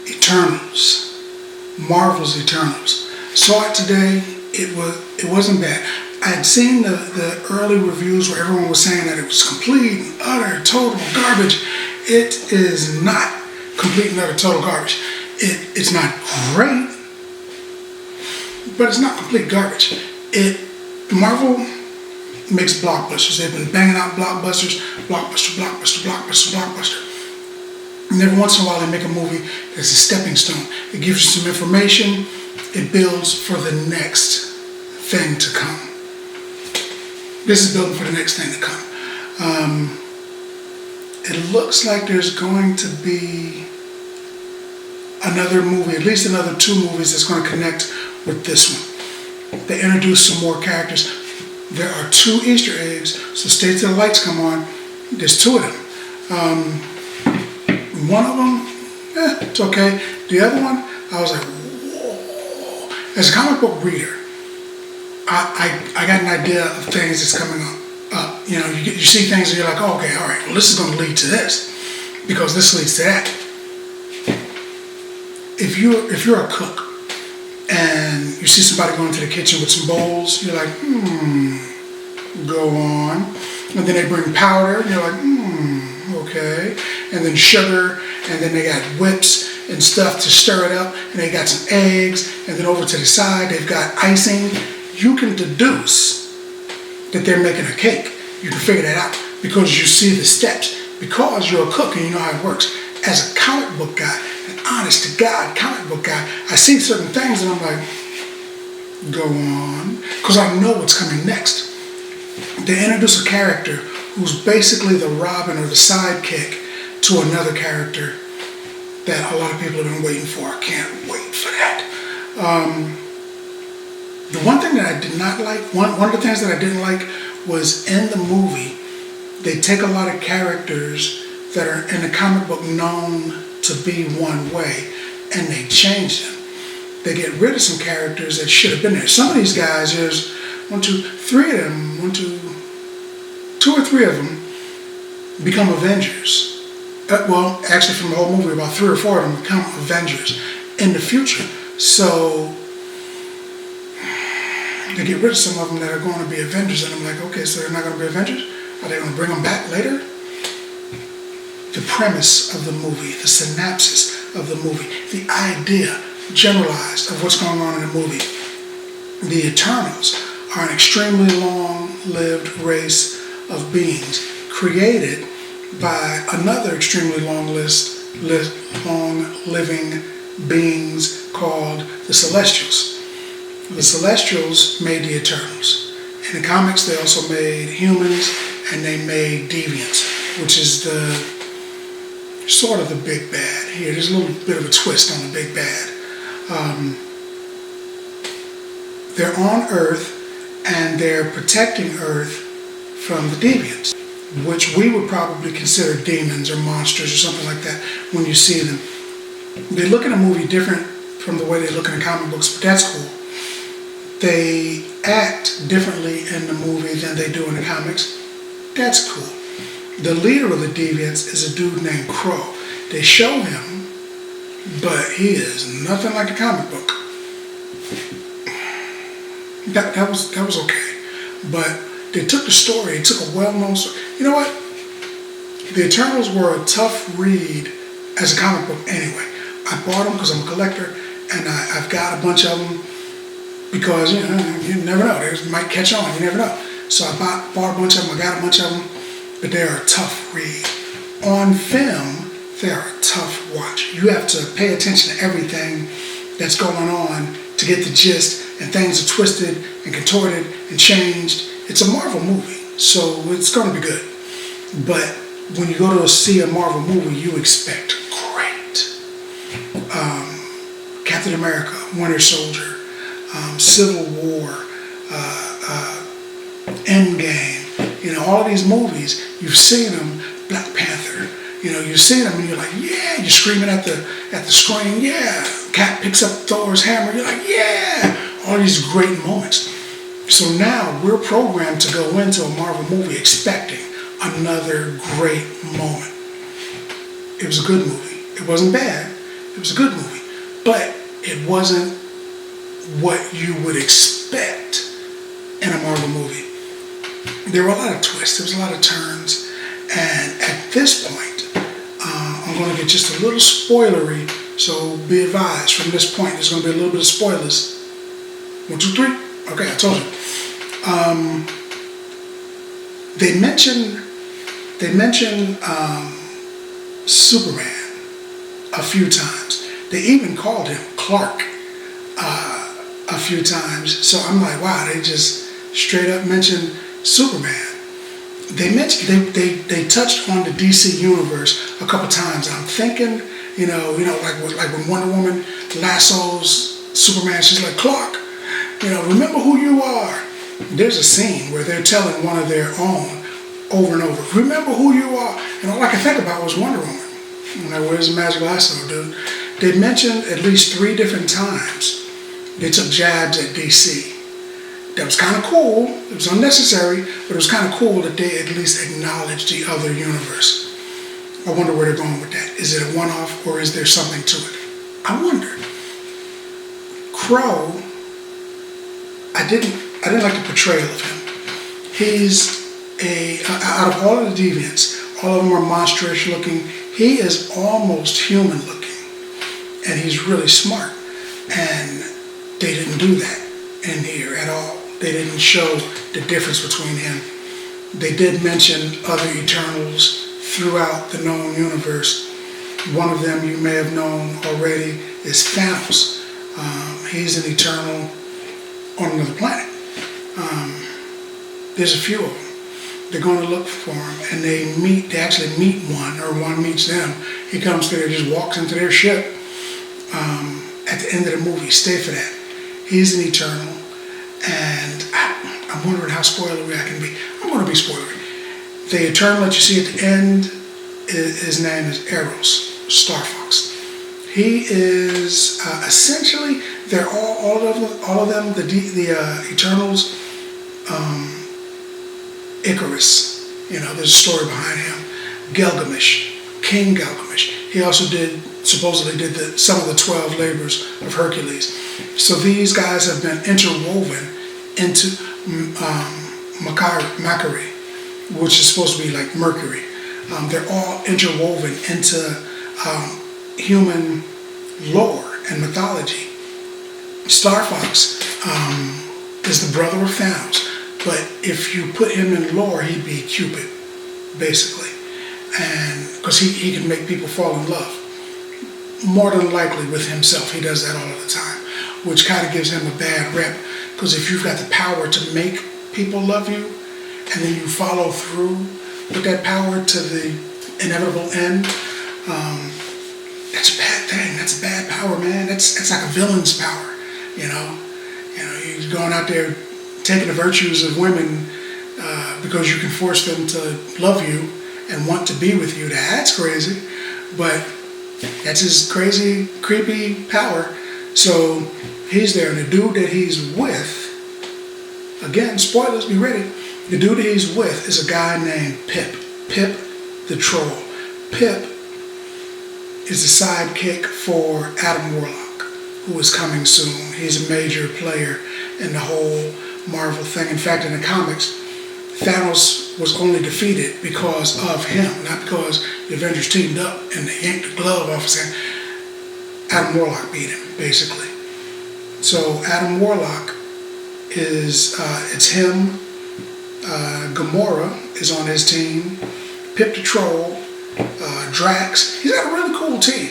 Eternals, Marvel's Eternals. Saw it today. It wasn't bad. I had seen the early reviews where everyone was saying that it was complete and utter total garbage. It is not complete and utter total garbage. It's not great, but it's not complete garbage. Marvel makes blockbusters. They've been banging out blockbusters. And every once in a while they make a movie that's a stepping stone. It gives you some information. It builds for the next thing to come. This is building for the next thing to come. It looks like there's going to be another movie, at least another 2 movies that's going to connect with this one. They introduce some more characters. There are 2 Easter eggs, so stay till the lights come on. There's 2 of them. One of them, it's okay. The other one, I was like, whoa. As a comic book reader, I got an idea of things that's coming up. You know, you see things and you're like, oh, okay, all right, well, this is going to lead to this because this leads to that. If you're a cook and you see somebody going to the kitchen with some bowls, you're like, go on. And then they bring powder, and you're like, okay. And then sugar, and then they got whips and stuff to stir it up, and they got some eggs, and then over to the side they've got icing. You can deduce that they're making a cake. You can figure that out because you see the steps, because you're a cook and you know how it works. As a comic book guy, an honest to God comic book guy, I see certain things and I'm like, go on, because I know what's coming next. They introduce a character who's basically the Robin or the sidekick to another character that a lot of people have been waiting for. I can't wait for that. The one thing that I did not like, one of the things that I didn't like was in the movie, they take a lot of characters that are in the comic book known to be one way and they change them. They get rid of some characters that should have been there. Some of these guys, there's 2 or 3 of them become Avengers. Well, actually from the whole movie, about 3 or 4 of them become Avengers in the future. So they get rid of some of them that are going to be Avengers, and I'm like, okay, so they're not going to be Avengers? Are they going to bring them back later? The premise of the movie, the synopsis of the movie, the idea generalized of what's going on in the movie. The Eternals are an extremely long-lived race of beings created by another extremely long-living beings called the Celestials. The Celestials made the Eternals. In the comics, they also made humans and they made deviants, which is the sort of the big bad here. There's a little bit of a twist on the big bad. They're on Earth and they're protecting Earth from the deviants, which we would probably consider demons or monsters or something like that when you see them. They look in a movie different from the way they look in the comic books, but that's cool. They act differently in the movie than they do in the comics. That's cool. The leader of the deviants is a dude named Crow. They show him, but he is nothing like the comic book. That was okay. But they took the story, they took a well-known story. You know what? The Eternals were a tough read as a comic book anyway. I bought them because I'm a collector, and I've got a bunch of them because, you never know. They might catch on, you never know. So I bought a bunch of them, I got a bunch of them, but they're a tough read. On film, they're a tough watch. You have to pay attention to everything that's going on to get the gist, and things are twisted and contorted and changed. It's a Marvel movie, so it's going to be good. But when you go to see a Marvel movie, you expect great. Captain America, Winter Soldier, Civil War, Endgame, all of these movies, you've seen them. Black Panther, you've seen them and you're like, yeah, you're screaming at the screen, yeah. Cap picks up Thor's hammer, you're like, yeah. All these great moments. So now we're programmed to go into a Marvel movie expecting another great moment. It was a good movie. It wasn't bad. It was a good movie. But it wasn't what you would expect in a Marvel movie. There were a lot of twists. There was a lot of turns. And at this point, I'm going to get just a little spoilery. So be advised, from this point, there's going to be a little bit of spoilers. 1, 2, 3. Okay, I told you. They mention Superman a few times. They even called him Clark a few times. So I'm like, wow, they just straight up mentioned Superman. They touched on the DC universe a couple times. I'm thinking, like when Wonder Woman lassos Superman, she's like, Clark, remember who you are. There's a scene where they're telling one of their own over and over, remember who you are. And all I could think about was Wonder Woman. I'm like, where's the magic lasso, dude? They mentioned at least 3 different times they took jabs at DC. That was kind of cool. It was unnecessary, but it was kind of cool that they at least acknowledged the other universe. I wonder where they're going with that. Is it a one-off or is there something to it? I wonder. Crow, I didn't like the portrayal of him. He's out of all of the deviants, all of them are monstrous looking. He is almost human looking, and he's really smart. And they didn't do that in here at all. They didn't show the difference between him. They did mention other Eternals throughout the known universe. One of them you may have known already is Thanos. He's an Eternal on another planet. There's a few of them. They're going to look for him, and they actually meet one, or one meets them. He comes through, just walks into their ship at the end of the movie. Stay for that. He's an Eternal, and I'm wondering how spoilery I can be. I'm going to be spoilery. The Eternal that you see at the end, his name is Eros, Star Fox. He is essentially, they're all of them, the Eternals. Icarus, there's a story behind him. Gilgamesh, King Gilgamesh. He also supposedly did some of the 12 labors of Hercules. So these guys have been interwoven into Makari, which is supposed to be like Mercury. They're all interwoven into human lore and mythology. Star Fox is the brother of Thanos. But if you put him in lore, he'd be Cupid, basically. And because he can make people fall in love. More than likely with himself. He does that all the time. Which kind of gives him a bad rep. Because if you've got the power to make people love you, and then you follow through with that power to the inevitable end, that's a bad thing. That's a bad power, man. That's like a villain's power, You're going out there taking the virtues of women because you can force them to love you and want to be with you. That's crazy, but that's his crazy, creepy power. So he's there, and the dude that he's with, again, spoilers, be ready. The dude that he's with is a guy named Pip. Pip the Troll. Pip is the sidekick for Adam Warlock, who is coming soon. He's a major player in the whole Marvel thing. In fact, in the comics, Thanos was only defeated because of him, not because the Avengers teamed up and they yanked the glove off his hand. Adam Warlock beat him, basically. So Adam Warlock is, it's him, Gamora is on his team, Pip the Troll, Drax. He's got a really cool team.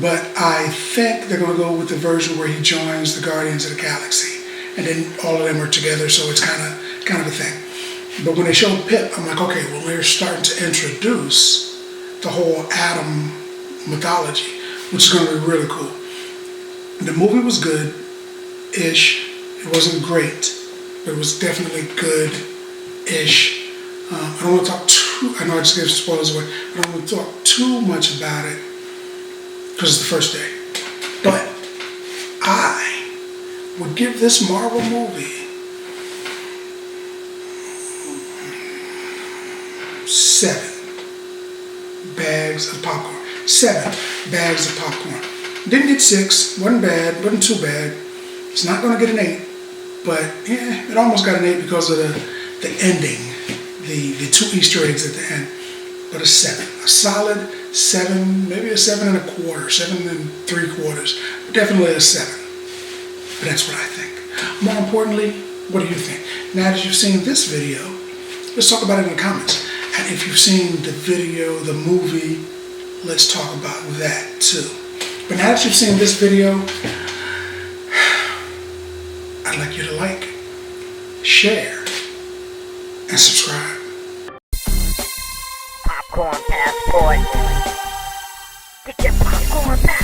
But I think they're going to go with the version where he joins the Guardians of the Galaxy. And then all of them are together, so it's kind of a thing. But when they showed Pip, I'm like, okay, well, they're starting to introduce the whole Adam mythology, which is going to be really cool. The movie was good-ish. It wasn't great, but it was definitely good-ish. I don't want to talk I know I just gave some spoilers away, but I don't want to talk too much about it because it's the first day. But I would give this Marvel movie 7 bags of popcorn. 7 bags of popcorn. Didn't get 6, wasn't bad, wasn't too bad. It's not going to get an 8, but yeah, it almost got an 8 because of the ending, the 2 Easter eggs at the end. But a 7, a solid 7, maybe a 7 1/4, 7 3/4, but definitely a 7. But that's what I think. More importantly, what do you think? Now that you've seen this video, let's talk about it in the comments. And if you've seen the video, the movie, let's talk about that too. But now that you've seen this video, I'd like you to like, share, and subscribe. Popcorn passport. Get your popcorn passport.